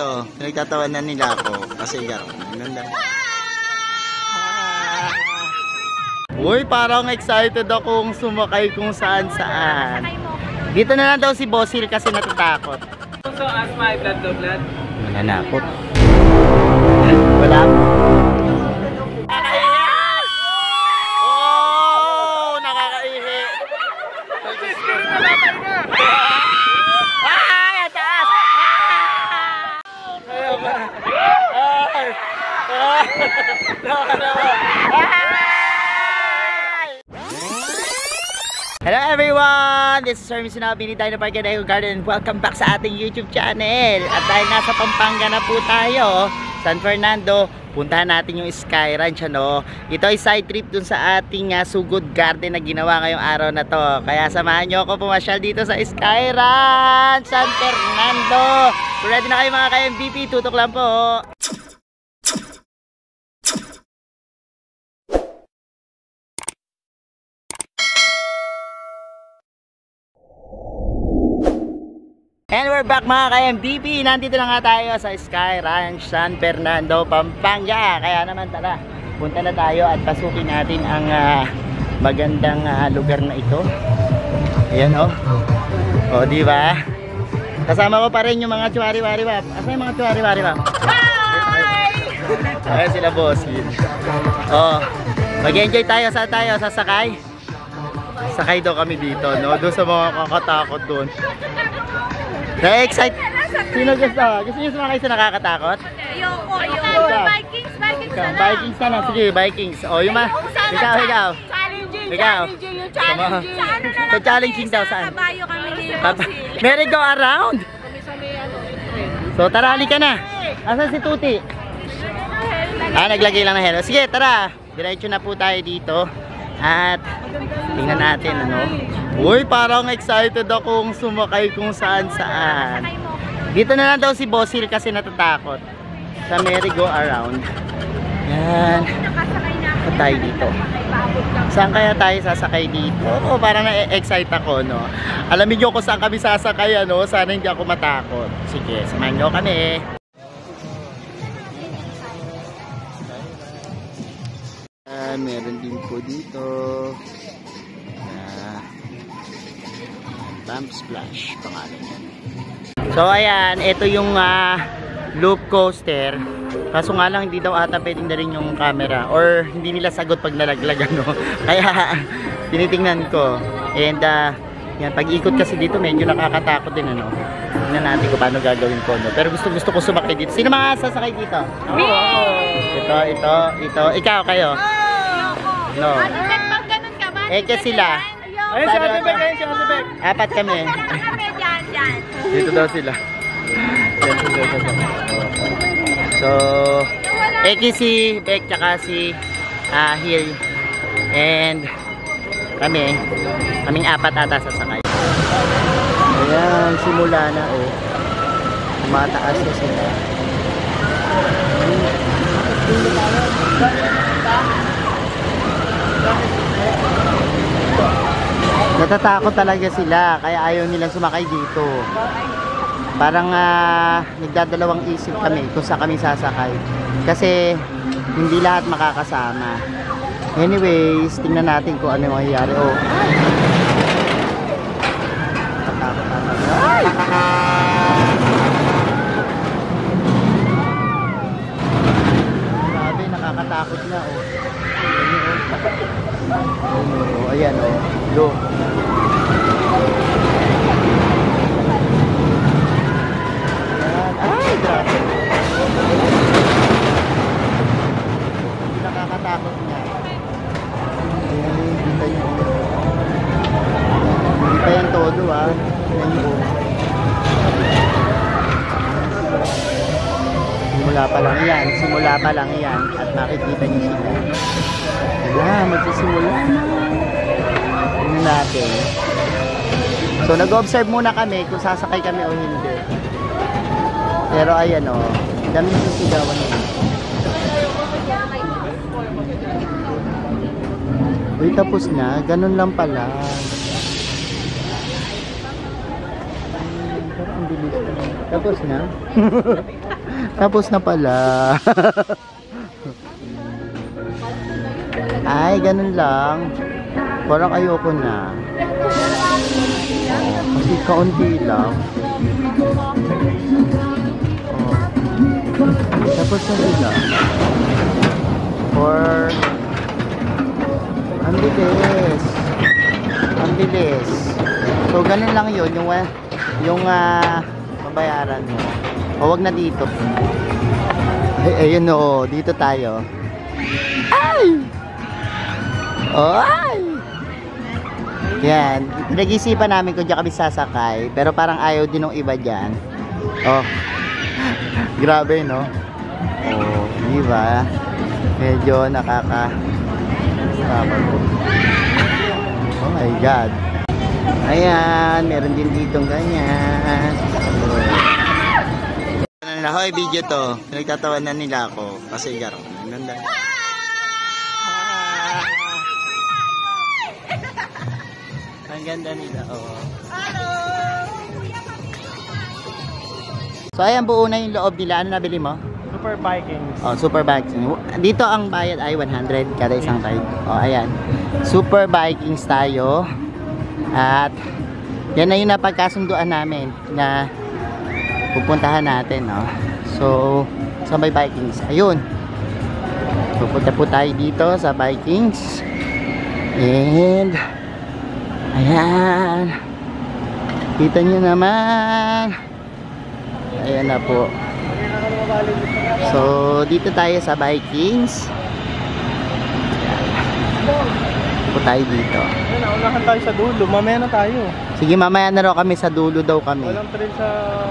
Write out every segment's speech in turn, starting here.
dito. Pinagtatawanan nila ako. Kasi gano'n. Ganda. Uy, parang excited akong sumakay kung saan-saan. Dito na lang daw si Bossil kasi natatakot. So, as my blood to blood. Mananakot. Wala po. Oh, nakakaihi. Ay, ang taas! Hello everyone! This is Sir Sinabi ni Dino Park and Eco Garden. Welcome back sa ating YouTube channel. At dahil nasa Pampanga na po tayo, San Fernando, puntahan natin yung Sky Ranch, ano? Ito ay side trip dun sa ating Sugod Garden na ginawa ngayong araw na to. Kaya samahan nyo ako pumasyal dito sa Sky Ranch, San Fernando. So ready na kayo mga ka-MVP? Tutok lang po. And we're back mga ka-MVP. Nandito na nga tayo sa Sky Ranch, San Fernando, Pampanga. Kaya naman tara, punta na tayo at pasukin natin ang magandang lugar na ito. Ayan o. O diba? Kasama ko pa rin yung mga chuwari-wari wap. Asa yung mga chuwari-wari wap? Ayan sila boss. O, mag-enjoy tayo. Saan tayo? Sasakay? Sakay daw kami dito, no? Doon sa mga kakatakot doon. Na-excite. Sino gusto? Gusto nyo sumakay sa nakakatakot? Ayoko. Vikings na lang. Vikings na lang. Sige, Vikings. O, yung ikaw. Challenging. Sa challenging daw, saan? Kabayo kami ni Merry go around. So, tara, halika na. Asan si Tuti? Naglagay lang ng hello. Sige, tara. Diretso na po tayo dito. At tingnan natin, ano. Uy, parang excited akong sumakay kung saan-saan. Dito na lang daw si Bossil kasi natatakot sa merry-go-around. Yan. Saan tayo dito? Saan kaya tayo sasakay dito? Oh, parang na-excite ako, no? Alamin nyo kung saan kami sasakay, ano? Sana hindi ako matakot. Sige, samahan nyo kami. Meron din po dito. Bump Splash pangalan yan. So ayan, ito yung loop coaster. Kaso nga lang hindi daw ata pwedeng na rin yung camera or hindi nila sagot pag nalaglag, ano. Kaya tinitingnan ko. And yan, pag ikot kasi dito medyo nakakatakot din, ano. Tingnan natin kung paano gagawin ko, no. Pero gusto ko sumakay dito. Sino mga sasakay dito? Ito. Ikaw, kayo? No. Kasi sila. Ayun, si Ate Beck, Apat kami. Dito daw sila. So, si Beck tsaka si Hill. And kaming apat ata sasakay. Ayan, simula na oh. Tumataas na sila. Natatakot talaga sila kaya ayaw nilang sumakay dito. Parang nagdadalawang isip kami kung saan kami sasakay kasi hindi lahat makakasama. Anyways, tingnan natin kung ano mangyayari. Oh. Natatakot talaga. Grabe, nakakatakot na oh. Ayan o, go. Ay, grabe. Nakakatakot nga. Hindi pa yan todo ah. Simula pa lang yan at makikita niyo sila. Wala, magsisimula na. Tingnan natin. So nag-observe muna kami kung sasakay kami o hindi. Pero ayan o, dami na sisigawan nila. Uy, tapos na. Ganun lang pala. Pero ang bilis na. Tapos na. Tapos na pala. Ay, ganun lang. Parang ayoko na. Kasi kaunti lang. Tapos na sila. Or ang bilis. Ang bilis. So ganun lang yun. Yung mabayaran mo. O wag na dito. Ay, ayun o. Dito tayo. Ay! Ay! Yan. Nag-isipan namin kung diyan kami sasakay. Pero parang ayaw din ng iba dyan. Oh. Grabe, no? Oh, di ba? Medyo oh my God. Ayan, meron din ditong ganyan. Hoy, video to. Nagtatawanan nila ako kasi garo. Ganda. Ang ganda nila, oh. So ayan, buo na yung loob nila. Ano nabili mo? Super Vikings. Oh, Super Vikings. Dito ang bayad ay 100 kada isang ride. Oh, ayan. Super Vikings tayo. At yan na yung napagkasunduan namin na pupuntahan natin, no? So, sa may Vikings. Ayun. Pupunta po tayo dito sa Vikings. And ayan. Kita nyo naman. Ayan na po. So, dito tayo sa Vikings. Po tayo dito. Naunahan tayo sa dulo. Mamaya na tayo. Sige, mamaya na raw kami sa dulo daw kami. Walang trail sa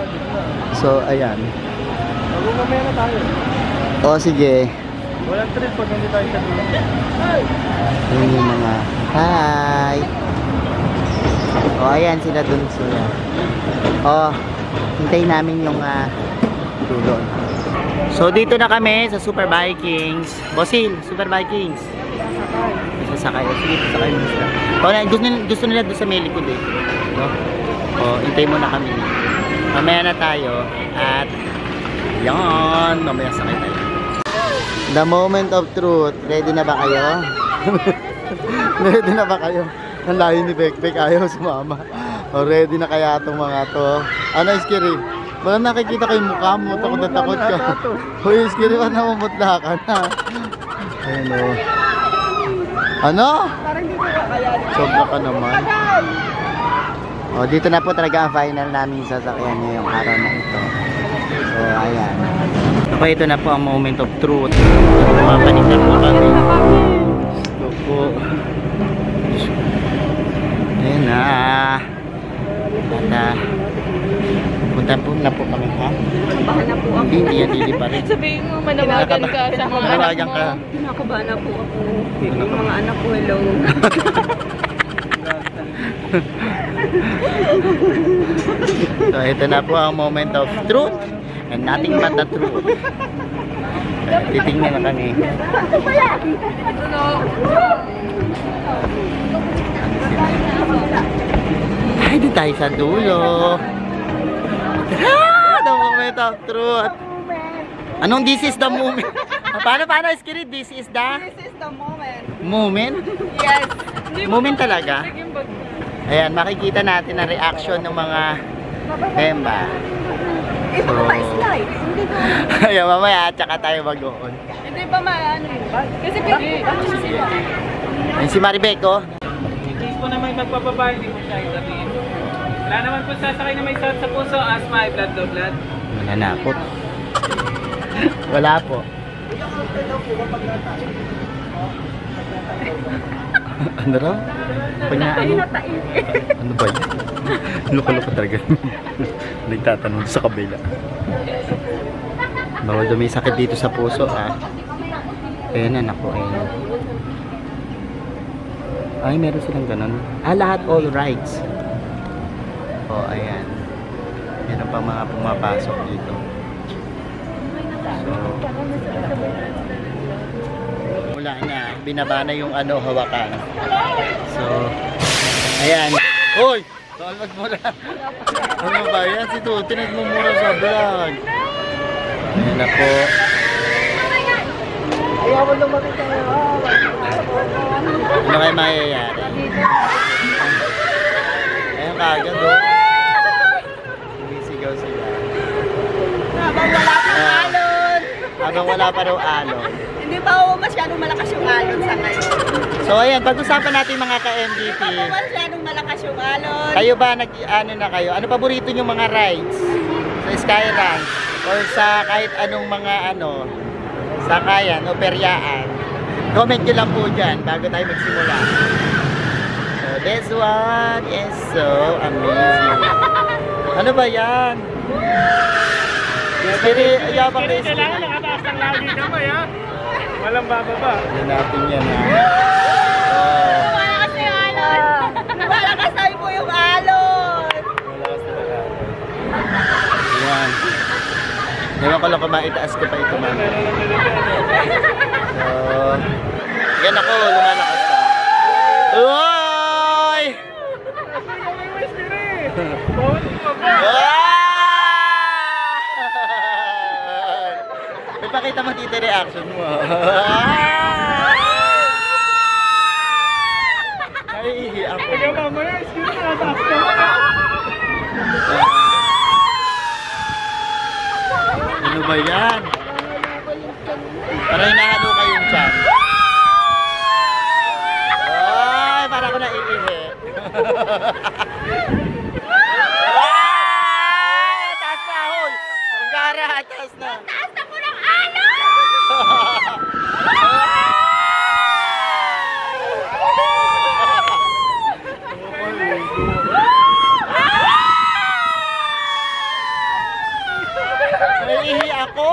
gitna. So, ayan. Mamaya na tayo. O, sige. Walang trail pag hindi tayo sa dulo. Ayan yung mga hi. O, ayan sila dun sila. O, hintayin namin yung dulo. So, dito na kami sa Super Vikings. Bosil, Super Vikings. Sasakay. Sige, sasakay mo sila. O, gusto nila doon sa may likod eh. No? O, hintay muna kami. Mamaya na tayo. At, yan. Mamaya sakay tayo. The moment of truth. Ready na ba kayo? Ready na ba kayo? Ang layo ni Bekbek. Ayaw sumama. O, ready na kaya itong mga to. Ano, Iskiri? Wala nakikita ko yung mukha mo. Takot na takot ka. Uy, Iskiri, wala namumutla ka na. Ayun o. Ano? Sobra ka naman. O, dito na po talaga ang final namin sasakyan ngayong araw na ito. So, ayan. Okay, ito na po ang moment of truth. Mapanig na po kami. Ito po. Ayan na. Punta po na po kami, ha? Nakabahan na po ako. Hindi pa rin. Sabihin mo, manawagan ka sa mga Manawagan ka. Kinakabahan na po ako. Yung mga anak ko, hello. So, ito na po ang moment of truth and nothing but the truth. Titingnan na kami. Ay, di tayo sa dulo. The moment of truth. Anong this is the moment? Paano, Iskiri? This is the? This is the moment. Moment? Yes. Moment talaga? Ayan, makikita natin ang reaction ng mga memba. Iba ko pa slide. Hindi ko. Ayan, mamaya, tsaka tayo mag-on. Hindi pa maano yun. Kasi pinag-iba. Ayan si Maribeco. Hindi ko na may magpapabahay. Hindi ko siya sabihin. Wala naman po sasakay na may sakit sa puso. Asthma, high blood, low blood. Wala na po. Wala po. Ano raw? Ano ba yun? Loko-loko talaga. Nagtatanong sa kabila. Bawal daw may sakit dito sa puso, ha? Ayan na, naku, ayan. Ay, meron silang ganun. Lahat all rights. O, ayan. Meron pa mga pumapasok dito. So, wala na. Binaba na yung hawakan. So, ayan. Hoy! Tolog mo na. Ano ba yan? Si Tuti nagmumura sa vlog. Ayan na po. Ano kayo mayayari? Ayan kagad oh. Sumisigaw sila. Habang wala pa raw alon. Hindi pa ako masyadong malakas yung alon sa ngayon. So ayan, pag-usapan natin mga ka-MVP. Hindi pa masyadong malakas yung alon. Kayo ba, ano na kayo? Ano paborito nyo mga rides? Sa Skyrank? Or sa kahit anong mga sakayan o peryaan? Comment nyo lang po dyan bago tayo magsimula. So this one is so amazing. Ano ba yan? Yabang na Kailangan nakataas ng lagi kamay ha. Walang bababa. Ano natin yan ha? Malakas na yung alon. Malakas na po yung alon. Malakas talaga. Ayan. Ewan ko lang kung maitaas ko pa ito man. So, yan ako, lumalakas pa. Uy! Ipakita mo dito reaction mo. Naiihi ako. Kaya mamaya, excuse me, nakataas kamay ha. Ano ba yan? Parang hinahalo kayong tiyan. Ay, parang ako naiihi. Ay, taas na, hoy! Ang gara, taas na. Taas na po ng alon! Naiihi ako!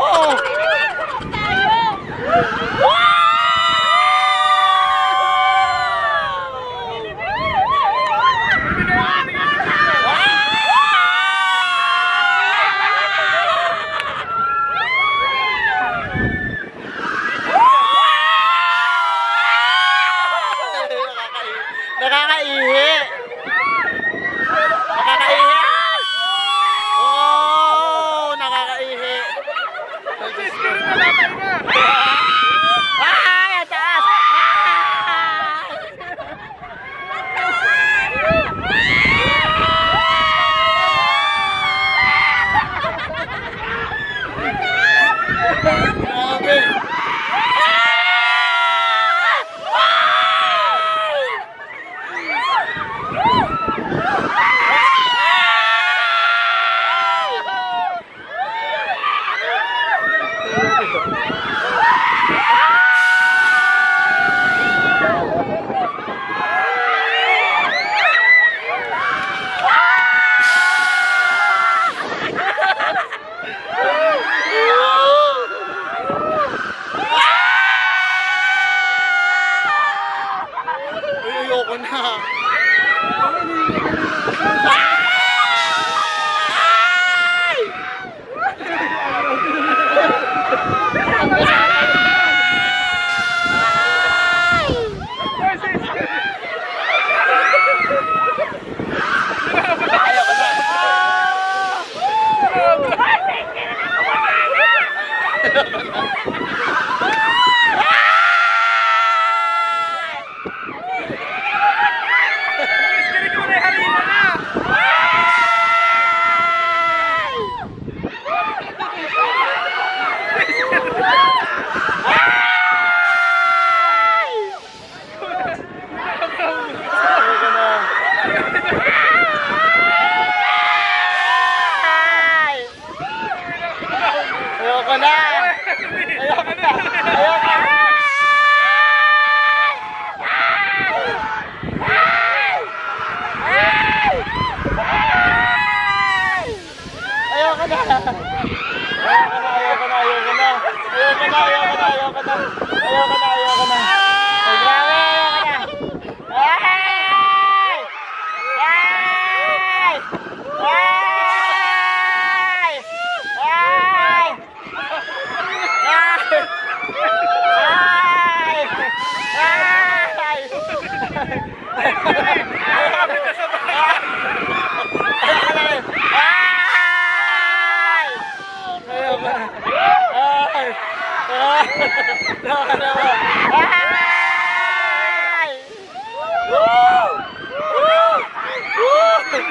Sis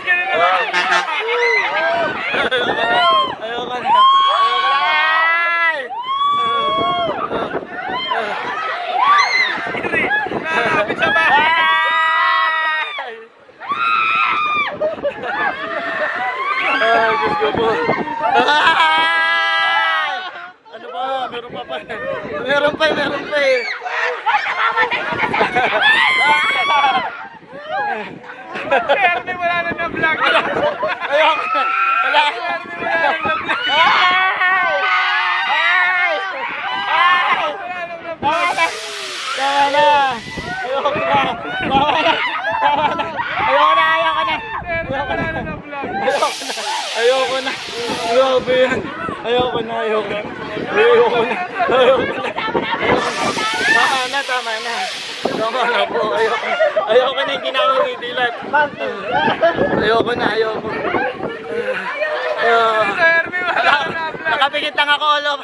ka na naman. Ayoko na. Hindi. Nakakapit sa bahay. Ay, Diyos ko po. Ay! Ano ba? Meron pa pa. Meron pa eh. Ernie, wala na na vlog. Ayoko na. Wala. Ernie, wala na na vlog. Ay! Ay! Ay! Wala na na vlog. Tama na. Tama na. Ayoko na. Tama na. Tama na. Ayoko na. Ayoko na. Ernie, wala na na vlog. Ayoko na. Grabe yan. Ayoko na. Ayoko na. Ayoko na. Ayoko na. Tama na. Tama na. Tama na po. Ayoko na. Ayoko na. Hindi na ako umidilat. Ayoko na. Ayoko. Ernie, wala na na vlog. Nakapikit lang ako all of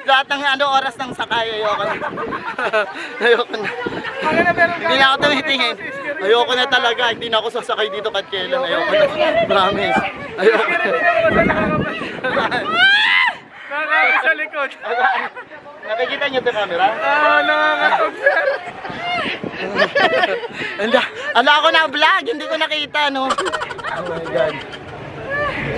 lahat ng oras ng sakay. Ayoko na. Ayoko na. Ano na meron ka? Hindi na ako tumitingin. Ayoko na talaga. Hindi na ako sasakay dito kahit kailan. Ayoko na. Promise. Ayoko na. Nakakapit sa likod. Nakikita niyo ito camera? Nakakatog, sir. Ala ako na vlog. Hindi ko nakita, no? Oh my God.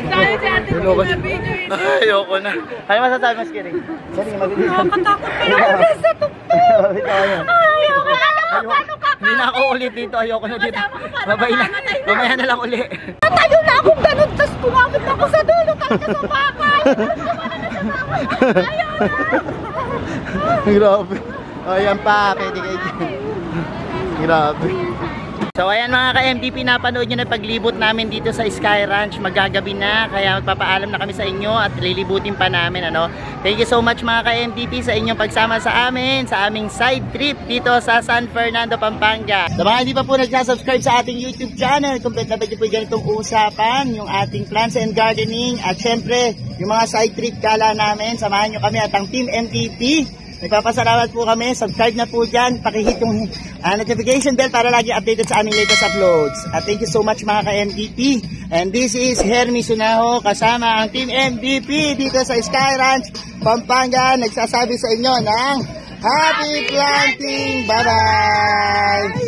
Dahil si ate mo na video ito. Ayoko na. Ano masasabi mas kiring? Sorry, mag-ibig. Nakatakot kayo sa tukto. Ayoko na alam mo paano ka. Hindi na ako ulit dito. Ayoko na dito. Babay na. Mamaya na lang ulit. Natayo na akong ganun, tapos pumapit ako sa dulo, talaga sa bakal. Ayaw na. Grabe. Ayan pa. Pwede kayo dyan. Grabe. So ayan mga ka-MDP, napanood nyo na paglibot namin dito sa Sky Ranch. Magagabi na, kaya magpapaalam na kami sa inyo at lilibutin pa namin, ano. Thank you so much mga ka-MDP sa inyong pagsama sa amin, sa aming side trip dito sa San Fernando, Pampanga. Sa mga hindi pa po nagsasubscribe sa ating YouTube channel, complete na ba po ganitong usapan, yung ating plants and gardening, at syempre, yung mga side trip gala namin, samahan nyo kami at ang Team MDP. Nagpapasalamat po kami. Subscribe na po dyan. Pakihit yung notification bell para lagi updated sa aming latest uploads. At thank you so much mga ka-MDP. And this is Hermie Sunaho kasama ang Team MDP dito sa Sky Ranch, Pampanga. Nagsasabi sa inyo ng Happy Planting! Bye-bye!